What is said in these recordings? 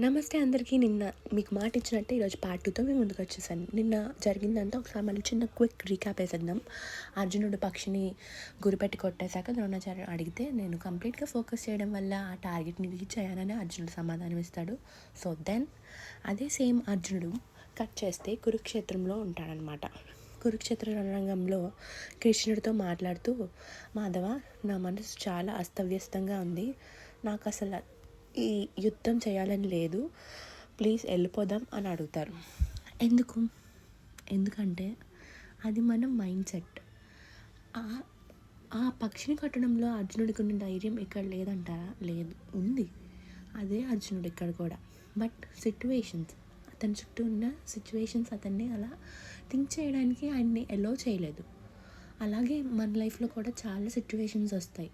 నమస్తే అందరికీ. నిన్న మీకు మాట ఇచ్చినట్టే ఈరోజు పార్ట్ 2తో మీ ముందుకు వచ్చేసాను. నిన్న జరిగిందంతా ఒకసారి మళ్ళీ చిన్న క్విక్ రీక్యాప్ వేసేద్దాం. అర్జునుడు పక్షిని గురిపెట్టి కొట్టేశాక ద్రోణాచార్య అడిగితే నేను కంప్లీట్గా ఫోకస్ చేయడం వల్ల ఆ టార్గెట్ని రీచ్ అయ్యానని అర్జునుడు సమాధానం ఇస్తాడు. సో దెన్ అదే సేమ్ అర్జునుడు కట్ చేస్తే కురుక్షేత్రంలో ఉంటాడనమాట. కురుక్షేత్ర రణరంగంలో కృష్ణుడితో మాట్లాడుతూ, మాధవ, నా మనసు చాలా అస్తవ్యస్తంగా ఉంది, నాకు అసలు ఈ యుద్ధం చేయాలని లేదు, ప్లీజ్ వెళ్ళిపోదాం అని అడుగుతారు. ఎందుకంటే అది మన మైండ్ సెట్. ఆ పక్షిని కట్టడంలో అర్జునుడికి ఉన్న ధైర్యం ఇక్కడ లేదంటారా? లేదు, ఉంది. అదే అర్జునుడు ఇక్కడ కూడా. బట్ సిట్యువేషన్స్, అతని చుట్టూ ఉన్న సిచ్యువేషన్స్ అతన్ని అలా థింక్ చేయడానికి ఆయన్ని ఎలో చేయలేదు. అలాగే మన లైఫ్లో కూడా చాలా సిచ్యువేషన్స్ వస్తాయి.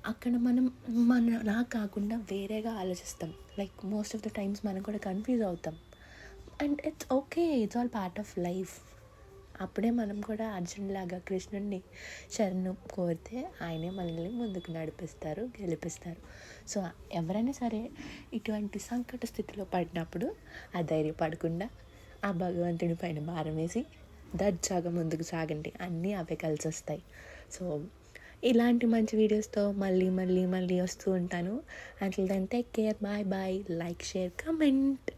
అక్కడ మనం మనలా కాకుండా వేరేగా ఆలోచిస్తాం. Like most of the times మనం కూడా కన్ఫ్యూజ్ అవుతాం. And it's okay, it's all part of life. అప్పుడే మనం కూడా అర్జునులాగా కృష్ణుడిని శరణు కోరితే ఆయనే మనల్ని ముందుకు నడిపిస్తారు, గెలిపిస్తారు. సో ఎవరైనా సరే ఇటువంటి సంకట స్థితిలో పడినప్పుడు అధైర్యపడకుండా ఆ భగవంతుడి పైన భారం వేసి దర్జాగా ముందుకు సాగండి, అన్నీ అవే కలిసి వస్తాయి. సో ఇలాంటి మంచి వీడియోస్తో మళ్ళీ వస్తూ ఉంటాను. Until then take care, bye bye, like, share, comment.